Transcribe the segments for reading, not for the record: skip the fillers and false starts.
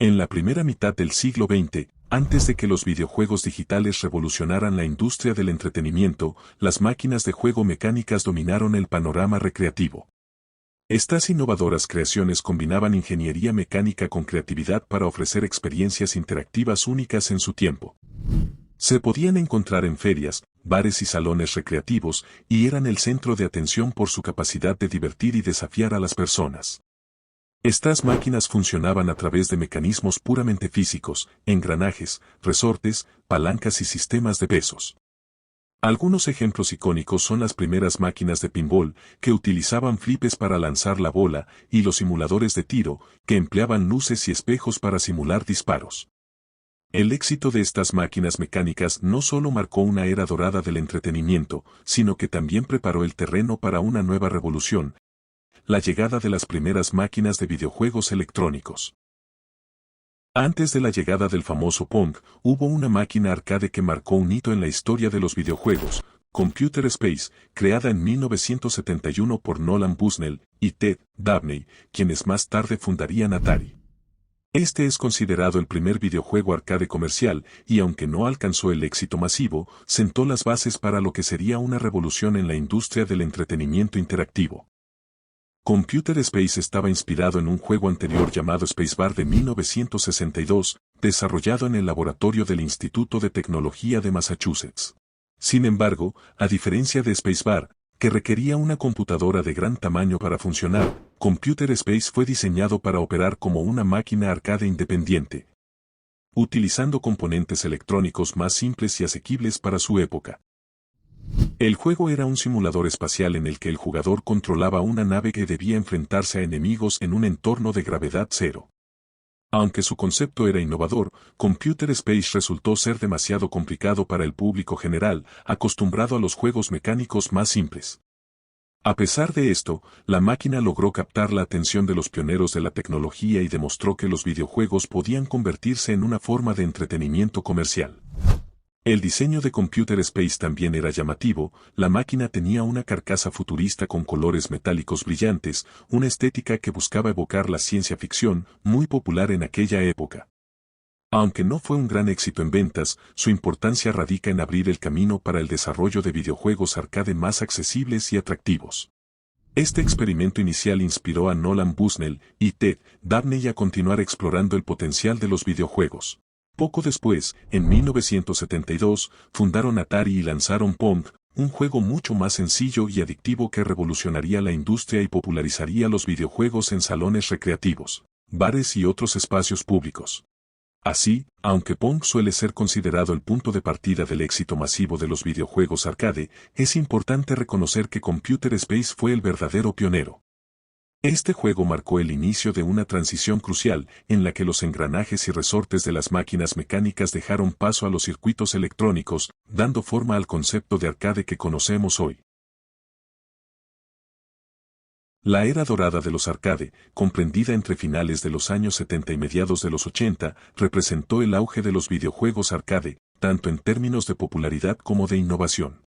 En la primera mitad del siglo XX, antes de que los videojuegos digitales revolucionaran la industria del entretenimiento, las máquinas de juego mecánicas dominaron el panorama recreativo. Estas innovadoras creaciones combinaban ingeniería mecánica con creatividad para ofrecer experiencias interactivas únicas en su tiempo. Se podían encontrar en ferias, bares y salones recreativos, y eran el centro de atención por su capacidad de divertir y desafiar a las personas. Estas máquinas funcionaban a través de mecanismos puramente físicos, engranajes, resortes, palancas y sistemas de pesos. Algunos ejemplos icónicos son las primeras máquinas de pinball, que utilizaban flipes para lanzar la bola, y los simuladores de tiro, que empleaban luces y espejos para simular disparos. El éxito de estas máquinas mecánicas no solo marcó una era dorada del entretenimiento, sino que también preparó el terreno para una nueva revolución: la llegada de las primeras máquinas de videojuegos electrónicos. Antes de la llegada del famoso Pong, hubo una máquina arcade que marcó un hito en la historia de los videojuegos: Computer Space, creada en 1971 por Nolan Bushnell y Ted Dabney, quienes más tarde fundarían Atari. Este es considerado el primer videojuego arcade comercial, y aunque no alcanzó el éxito masivo, sentó las bases para lo que sería una revolución en la industria del entretenimiento interactivo. Computer Space estaba inspirado en un juego anterior llamado Spacebar de 1962, desarrollado en el laboratorio del Instituto de Tecnología de Massachusetts. Sin embargo, a diferencia de Spacebar, que requería una computadora de gran tamaño para funcionar, Computer Space fue diseñado para operar como una máquina arcade independiente, utilizando componentes electrónicos más simples y asequibles para su época. El juego era un simulador espacial en el que el jugador controlaba una nave que debía enfrentarse a enemigos en un entorno de gravedad cero. Aunque su concepto era innovador, Computer Space resultó ser demasiado complicado para el público general, acostumbrado a los juegos mecánicos más simples. A pesar de esto, la máquina logró captar la atención de los pioneros de la tecnología y demostró que los videojuegos podían convertirse en una forma de entretenimiento comercial. El diseño de Computer Space también era llamativo. La máquina tenía una carcasa futurista con colores metálicos brillantes, una estética que buscaba evocar la ciencia ficción, muy popular en aquella época. Aunque no fue un gran éxito en ventas, su importancia radica en abrir el camino para el desarrollo de videojuegos arcade más accesibles y atractivos. Este experimento inicial inspiró a Nolan Bushnell y Ted Dabney a continuar explorando el potencial de los videojuegos. Poco después, en 1972, fundaron Atari y lanzaron Pong, un juego mucho más sencillo y adictivo que revolucionaría la industria y popularizaría los videojuegos en salones recreativos, bares y otros espacios públicos. Así, aunque Pong suele ser considerado el punto de partida del éxito masivo de los videojuegos arcade, es importante reconocer que Computer Space fue el verdadero pionero. Este juego marcó el inicio de una transición crucial, en la que los engranajes y resortes de las máquinas mecánicas dejaron paso a los circuitos electrónicos, dando forma al concepto de arcade que conocemos hoy. La era dorada de los arcade, comprendida entre finales de los años 70 y mediados de los 80, representó el auge de los videojuegos arcade, tanto en términos de popularidad como de innovación.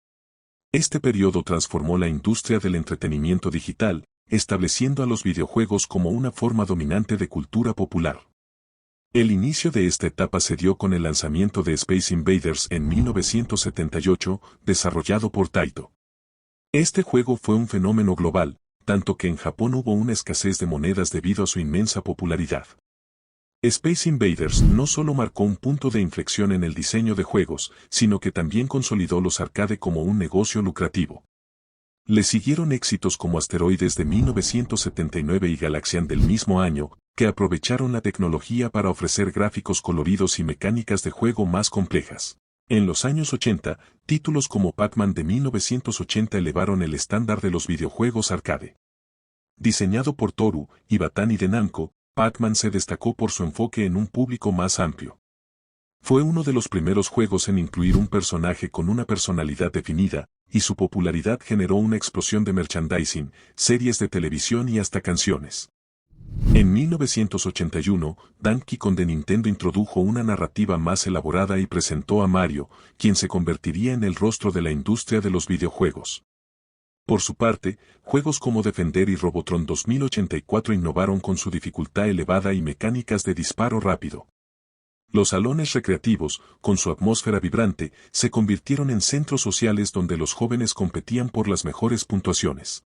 Este periodo transformó la industria del entretenimiento digital, estableciendo a los videojuegos como una forma dominante de cultura popular. El inicio de esta etapa se dio con el lanzamiento de Space Invaders en 1978, desarrollado por Taito. Este juego fue un fenómeno global, tanto que en Japón hubo una escasez de monedas debido a su inmensa popularidad. Space Invaders no solo marcó un punto de inflexión en el diseño de juegos, sino que también consolidó los arcade como un negocio lucrativo. Le siguieron éxitos como Asteroides de 1979 y Galaxian del mismo año, que aprovecharon la tecnología para ofrecer gráficos coloridos y mecánicas de juego más complejas. En los años 80, títulos como Pac-Man de 1980 elevaron el estándar de los videojuegos arcade. Diseñado por Toru Iwatani de Namco, Pac-Man se destacó por su enfoque en un público más amplio. Fue uno de los primeros juegos en incluir un personaje con una personalidad definida, y su popularidad generó una explosión de merchandising, series de televisión y hasta canciones. En 1981, Donkey Kong de Nintendo introdujo una narrativa más elaborada y presentó a Mario, quien se convertiría en el rostro de la industria de los videojuegos. Por su parte, juegos como Defender y Robotron 2084 innovaron con su dificultad elevada y mecánicas de disparo rápido. Los salones recreativos, con su atmósfera vibrante, se convirtieron en centros sociales donde los jóvenes competían por las mejores puntuaciones.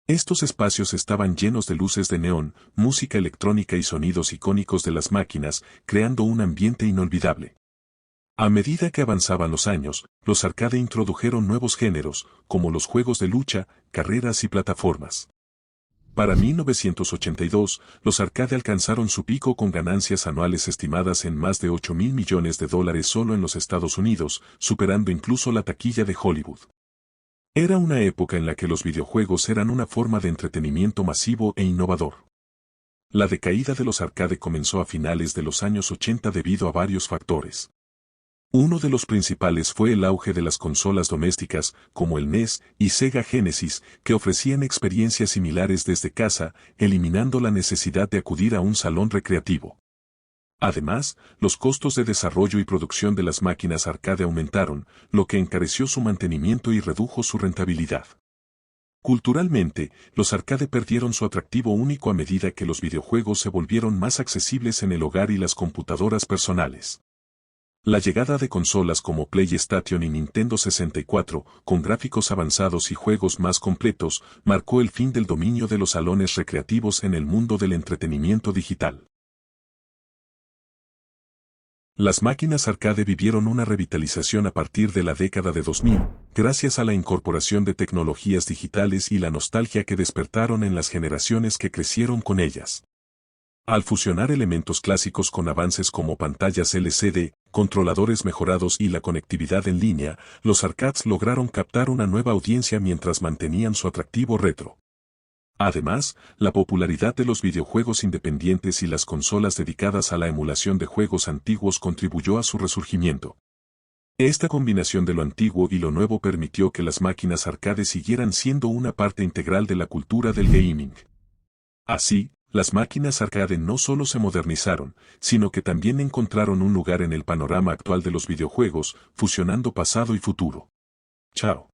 Estos espacios estaban llenos de luces de neón, música electrónica y sonidos icónicos de las máquinas, creando un ambiente inolvidable. A medida que avanzaban los años, los arcade introdujeron nuevos géneros, como los juegos de lucha, carreras y plataformas. Para 1982, los arcade alcanzaron su pico con ganancias anuales estimadas en más de $8.000 millones solo en los Estados Unidos, superando incluso la taquilla de Hollywood. Era una época en la que los videojuegos eran una forma de entretenimiento masivo e innovador. La decaída de los arcade comenzó a finales de los años 80 debido a varios factores. Uno de los principales fue el auge de las consolas domésticas, como el NES y Sega Genesis, que ofrecían experiencias similares desde casa, eliminando la necesidad de acudir a un salón recreativo. Además, los costos de desarrollo y producción de las máquinas arcade aumentaron, lo que encareció su mantenimiento y redujo su rentabilidad. Culturalmente, los arcade perdieron su atractivo único a medida que los videojuegos se volvieron más accesibles en el hogar y las computadoras personales. La llegada de consolas como PlayStation y Nintendo 64, con gráficos avanzados y juegos más completos, marcó el fin del dominio de los salones recreativos en el mundo del entretenimiento digital. Las máquinas arcade vivieron una revitalización a partir de la década de 2000, gracias a la incorporación de tecnologías digitales y la nostalgia que despertaron en las generaciones que crecieron con ellas. Al fusionar elementos clásicos con avances como pantallas LCD, controladores mejorados y la conectividad en línea, los arcades lograron captar una nueva audiencia mientras mantenían su atractivo retro. Además, la popularidad de los videojuegos independientes y las consolas dedicadas a la emulación de juegos antiguos contribuyó a su resurgimiento. Esta combinación de lo antiguo y lo nuevo permitió que las máquinas arcade siguieran siendo una parte integral de la cultura del gaming. Así, las máquinas arcade no solo se modernizaron, sino que también encontraron un lugar en el panorama actual de los videojuegos, fusionando pasado y futuro. Chao.